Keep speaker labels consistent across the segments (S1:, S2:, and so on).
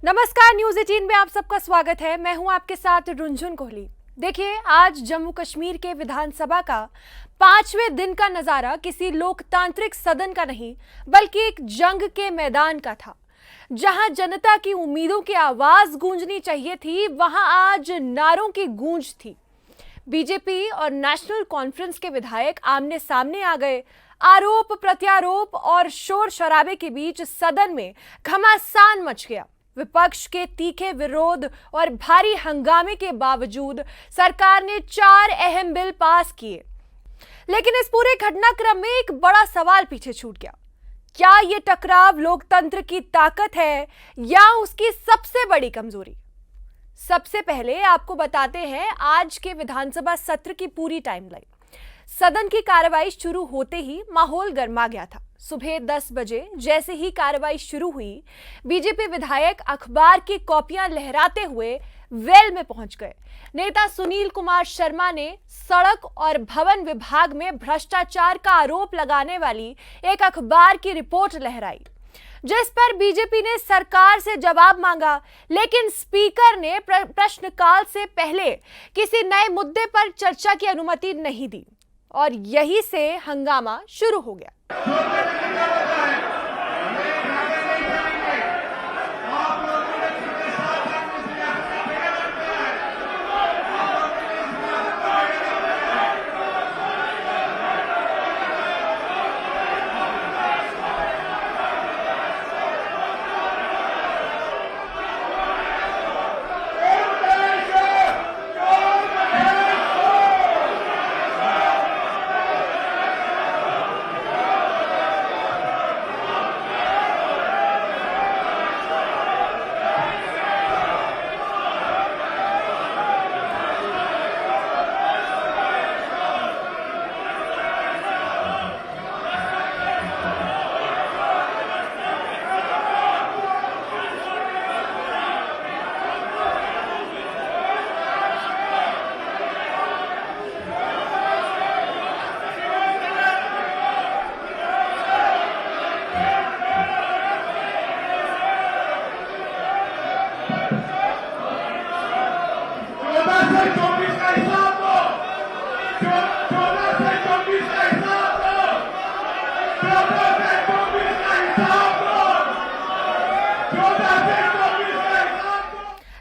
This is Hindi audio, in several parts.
S1: नमस्कार, न्यूज 18 में आप सबका स्वागत है। मैं हूं आपके साथ रुंझुन कोहली। देखिए, आज जम्मू कश्मीर के विधानसभा का 5वें दिन का नजारा किसी लोकतांत्रिक सदन का नहीं बल्कि एक जंग के मैदान का था। जहां जनता की उम्मीदों की आवाज गूंजनी चाहिए थी, वहां आज नारों की गूंज थी। बीजेपी और नेशनल कॉन्फ्रेंस के विधायक आमने सामने आ गए। आरोप प्रत्यारोप और शोर शराबे के बीच सदन में घमासान मच गया। विपक्ष के तीखे विरोध और भारी हंगामे के बावजूद सरकार ने 4 अहम बिल पास किए। लेकिन इस पूरे घटनाक्रम में एक बड़ा सवाल पीछे छूट गया। क्या यह टकराव लोकतंत्र की ताकत है या उसकी सबसे बड़ी कमजोरी? सबसे पहले आपको बताते हैं आज के विधानसभा सत्र की पूरी टाइमलाइन। सदन की कार्रवाई शुरू होते ही माहौल गर्मा गया था। सुबह 10 बजे जैसे ही कार्रवाई शुरू हुई, बीजेपी विधायक अखबार की कॉपियां लहराते हुए वेल में पहुंच गए। नेता सुनील कुमार शर्मा ने सड़क और भवन विभाग में भ्रष्टाचार का आरोप लगाने वाली एक अखबार की रिपोर्ट लहराई, जिस पर बीजेपी ने सरकार से जवाब मांगा। लेकिन स्पीकर ने प्रश्नकाल से पहले किसी नए मुद्दे पर चर्चा की अनुमति नहीं दी और यही से हंगामा शुरू हो गया।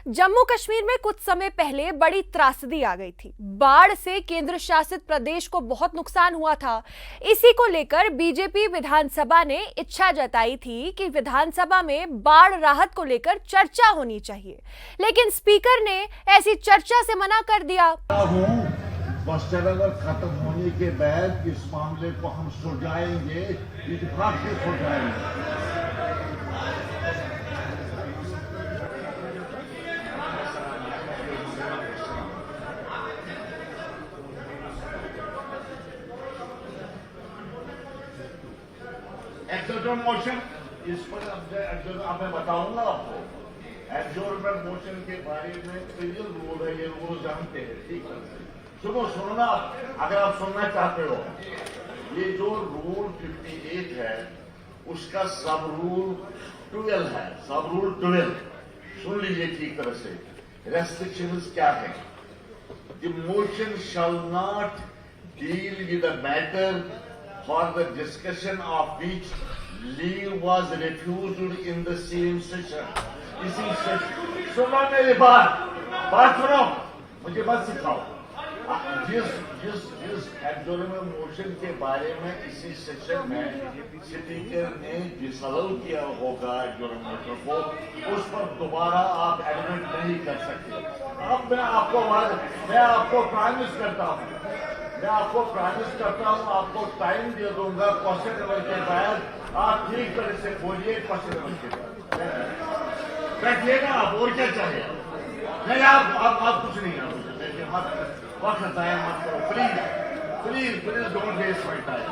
S1: जम्मू कश्मीर में कुछ समय पहले बड़ी त्रासदी आ गई थी। बाढ़ से केंद्र शासित प्रदेश को बहुत नुकसान हुआ था। इसी को लेकर बीजेपी विधानसभा ने इच्छा जताई थी कि विधानसभा में बाढ़ राहत को लेकर चर्चा होनी चाहिए, लेकिन स्पीकर ने ऐसी चर्चा से मना कर दिया।
S2: खत्म होने के बाद इस मामले को हम सुलझाएंगे, इत्तेफाक से सुलझाएंगे। एग्जॉर्नमेंट मोशन इस पर अब मैं बताऊंगा आपको। एग्जॉर्नमेंट मोशन के बारे में क्लियर रूल है, ये रूल जानते हैं, ठीक है। सुनना, अगर आप सुनना चाहते हो, ये जो रूल 58 है उसका सब रूल 12 है। सब रूल 12 सुन लीजिए ठीक तरह से। रेस्ट्रिक्शंस क्या है? The motion shall not deal with the matter for the discussion of which leave was refused in the same session. इसी सेशन सुनो, मेरी बात सुनो, मुझे बात सिखाओ। जिस एग्जॉर्नमेंट मोशन के बारे में इसी सेशन में स्पीकर ने डिसअलाउ किया होगा एग्जॉर्नमेंट मोशन को, उस पर दोबारा आप एडमिट नहीं कर सकते। अब मैं आपको प्रॉमिस करता हूँ, आपको टाइम दे दूंगा क्वेश्चन नंबर के बाद। आप ठीक तरह से बोलिए क्वेश्चन नंबर के बाद। बैठिएगा आप, और क्या चाहिए? नहीं, आप कुछ नहीं है, वक्त जाया मत करो, please don't waste my time.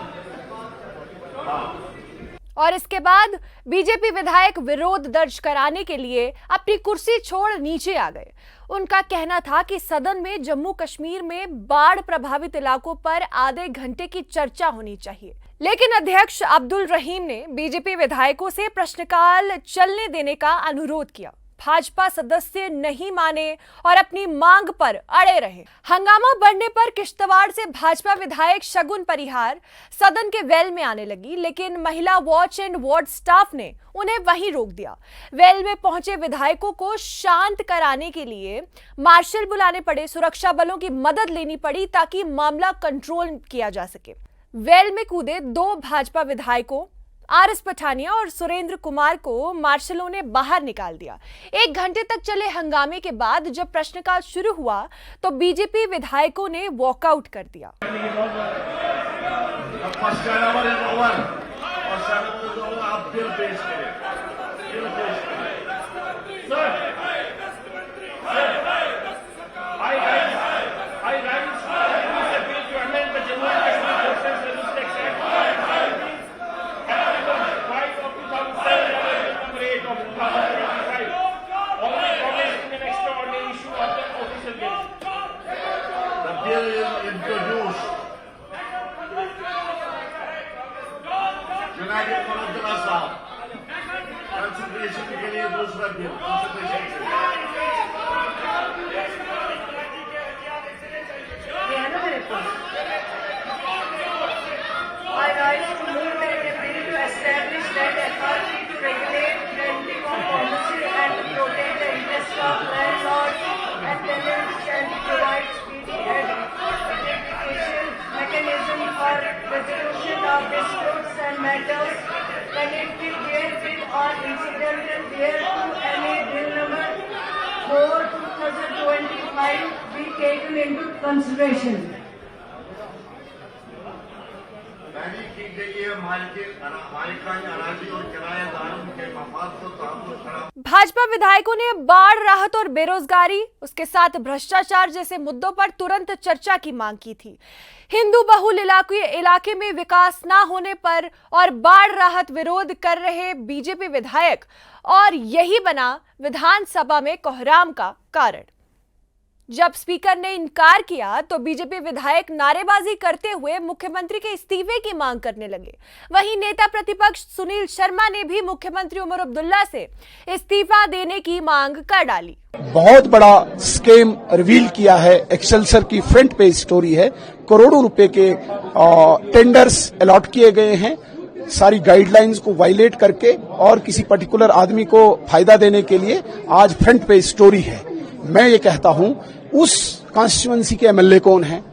S1: और इसके बाद बीजेपी विधायक विरोध दर्ज कराने के लिए अपनी कुर्सी छोड़ नीचे आ गए। उनका कहना था कि सदन में जम्मू कश्मीर में बाढ़ प्रभावित इलाकों पर आधे घंटे की चर्चा होनी चाहिए। लेकिन अध्यक्ष अब्दुल रहीम ने बीजेपी विधायकों से प्रश्नकाल चलने देने का अनुरोध किया। भाजपा सदस्य नहीं माने और अपनी मांग पर अड़े रहे। हंगामा बढ़ने पर किश्तवाड़ से भाजपा विधायक शगुन परिहार सदन के वेल में आने लगी, लेकिन महिला वॉच एंड वार्ड स्टाफ ने उन्हें वहीं रोक दिया। वेल में पहुंचे विधायकों को शांत कराने के लिए मार्शल बुलाने पड़े, सुरक्षा बलों की मदद लेनी पड़ी ताकि मामला कंट्रोल किया जा सके। वेल में कूदे 2 भाजपा विधायकों आरएस पठानिया और सुरेंद्र कुमार को मार्शलों ने बाहर निकाल दिया। 1 घंटे तक चले हंगामे के बाद जब प्रश्नकाल शुरू हुआ तो बीजेपी विधायकों ने वॉकआउट कर दिया।
S2: यूनाइटेड मनोजला साहब कंसंट्रेशन के लिए दूसरा bill
S3: I rise to move that a bill to establish that authority to regulate renting of policy and to protect the interests of landlords and tenants shall be provided speedy and identification mechanism for resolution of disputes and matters connected therewith or incidental thereto, and a bill number 4/2025 be taken into consideration.
S2: की गई है मालिकानी अराजी और किराएदारों के मफाद को तहफ़्फ़ुज़ खड़ा।
S1: भाजपा विधायकों ने बाढ़ राहत और बेरोजगारी, उसके साथ भ्रष्टाचार जैसे मुद्दों पर तुरंत चर्चा की मांग की थी। हिंदू बहुल इलाके में विकास ना होने पर और बाढ़ राहत विरोध कर रहे बीजेपी विधायक, और यही बना विधानसभा में कोहराम का कारण। जब स्पीकर ने इनकार किया तो बीजेपी विधायक नारेबाजी करते हुए मुख्यमंत्री के इस्तीफे की मांग करने लगे। वहीं नेता प्रतिपक्ष सुनील शर्मा ने भी मुख्यमंत्री उमर अब्दुल्ला से इस्तीफा देने की मांग कर डाली।
S4: बहुत बड़ा स्कीम रिवील किया है, एक्सेलसर की फ्रंट पेज स्टोरी है। करोड़ों रुपए के टेंडर्स अलॉट किए गए हैं, सारी गाइडलाइंस को वायलेट करके और किसी पर्टिकुलर आदमी को फायदा देने के लिए आज फ्रंट पेज स्टोरी है। मैं ये कहता हूं, उस कॉन्स्टिट्यूएंसी के एमएलए कौन है,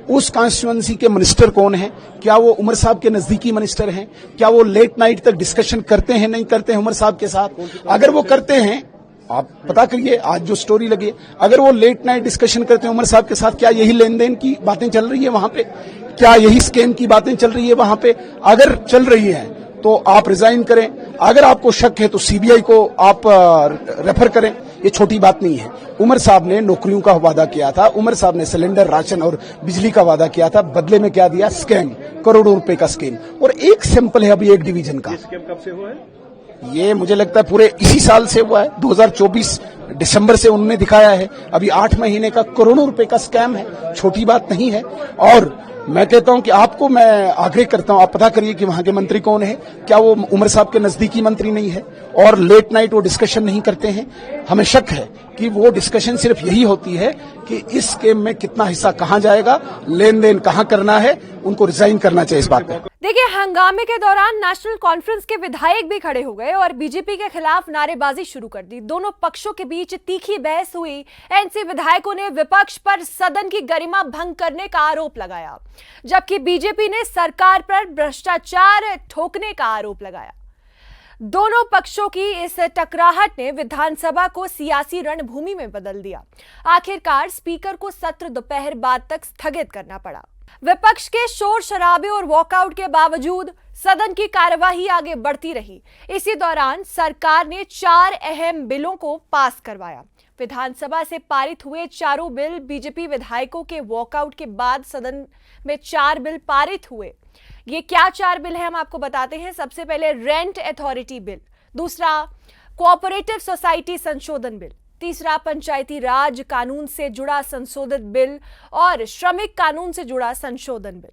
S4: उस कॉन्स्टिट्यूएंसी के मिनिस्टर कौन है? क्या वो उमर साहब के नजदीकी मिनिस्टर हैं? क्या वो लेट नाइट तक डिस्कशन करते हैं, नहीं करते हैं उमर साहब के साथ? अगर वो करते हैं, आप पता करिए आज जो स्टोरी लगी है, अगर वो लेट नाइट डिस्कशन करते हैं उमर साहब के साथ, क्या यही लेन देन की बातें चल रही है वहां पे? क्या यही स्कैम की बातें चल रही है वहां पे? अगर चल रही है तो आप रिजाइन करें। अगर आपको शक है तो सीबीआई को आप रेफर करें। ये छोटी बात नहीं है। उमर साहब ने नौकरियों का वादा किया था, उमर साहब ने सिलेंडर, राशन और बिजली का वादा किया था, बदले में क्या दिया? स्कैम, करोड़ों रुपए का स्कीम। और एक सैंपल है अभी एक डिवीजन का।
S5: स्कैम कब से हुआ है?
S4: ये मुझे लगता है पूरे इसी साल से हुआ है, 2024 दिसंबर से उन्होंने दिखाया है। अभी 8 महीने का करोड़ों रुपए का स्कैम है, छोटी बात नहीं है। और मैं कहता हूं कि आपको मैं आग्रह करता हूं, आप पता करिए कि वहां के मंत्री कौन है। क्या वो उमर साहब के नजदीकी मंत्री नहीं है? और लेट नाइट वो डिस्कशन नहीं करते हैं। हमें शक है कि वो डिस्कशन सिर्फ यही होती है कि इस स्कीम में कितना हिस्सा कहां जाएगा, लेन देन कहां करना है। उनको रिजाइन करना चाहिए इस बात पर।
S1: देखिए, हंगामे के दौरान नेशनल कॉन्फ्रेंस के विधायक भी खड़े हो गए और बीजेपी के खिलाफ नारेबाजी शुरू कर दी। दोनों पक्षों के बीच तीखी बहस हुई। एनसी विधायकों ने विपक्ष पर सदन की गरिमा भंग करने का आरोप लगाया, जबकि बीजेपी ने सरकार पर भ्रष्टाचार ठोकने का आरोप लगाया। दोनों पक्षों की इस टकराहट ने विधानसभा को सियासी रणभूमि में बदल दिया। आखिरकार स्पीकर को सत्र दोपहर बाद तक स्थगित करना पड़ा। विपक्ष के शोर शराबे और वॉकआउट के बावजूद सदन की कार्यवाही आगे बढ़ती रही। इसी दौरान सरकार ने 4 अहम बिलों को पास करवाया। विधानसभा से पारित हुए चारों बिल बीजेपी विधायकों के वॉकआउट के बाद सदन में 4 बिल पारित हुए। ये क्या 4 बिल है हम आपको बताते हैं। सबसे पहले रेंट अथॉरिटी बिल, दूसरा कोऑपरेटिव सोसाइटी संशोधन बिल, तीसरा पंचायती राज कानून से जुड़ा संशोधित बिल और श्रमिक कानून से जुड़ा संशोधन बिल।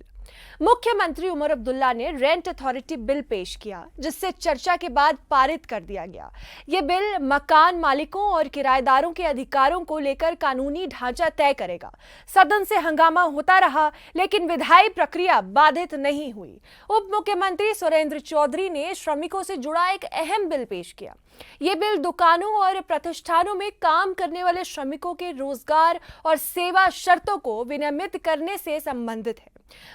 S1: मुख्यमंत्री उमर अब्दुल्ला ने रेंट अथॉरिटी बिल पेश किया, जिससे चर्चा के बाद पारित कर दिया गया। यह बिल मकान मालिकों और किराएदारों के अधिकारों को लेकर कानूनी ढांचा तय करेगा। सदन से हंगामा होता रहा, लेकिन विधायी प्रक्रिया बाधित नहीं हुई। उप मुख्यमंत्री सुरेंद्र चौधरी ने श्रमिकों से जुड़ा एक अहम बिल पेश किया। यह बिल दुकानों और प्रतिष्ठानों में काम करने वाले श्रमिकों के रोजगार और सेवा शर्तों को विनियमित करने से संबंधित है।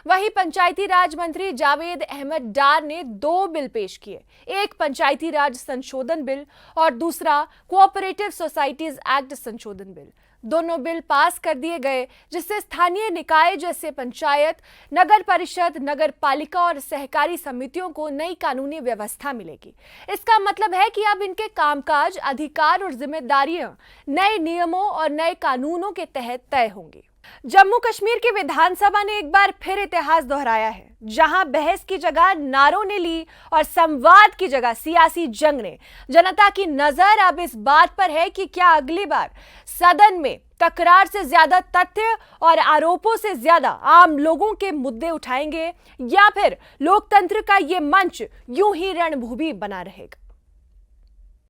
S1: वहीं पंचायती राज मंत्री जावेद अहमद डार ने 2 बिल पेश किए, एक पंचायती राज संशोधन बिल और दूसरा कोऑपरेटिव सोसाइटीज एक्ट संशोधन बिल। दोनों बिल पास कर दिए गए, जिससे स्थानीय निकाय जैसे पंचायत, नगर परिषद, नगर पालिका और सहकारी समितियों को नई कानूनी व्यवस्था मिलेगी। इसका मतलब है कि अब इनके कामकाज, अधिकार और जिम्मेदारियां नए नियमों और नए कानूनों के तहत तय होंगी। जम्मू कश्मीर की विधानसभा ने एक बार फिर इतिहास दोहराया है, जहां बहस की जगह नारों ने ली और संवाद की जगह सियासी जंग ने। जनता की नजर अब इस बात पर है कि क्या अगली बार सदन में तकरार से ज्यादा तथ्य और आरोपों से ज्यादा आम लोगों के मुद्दे उठाएंगे, या फिर लोकतंत्र का ये मंच यूं ही रणभूमि बना रहेगा।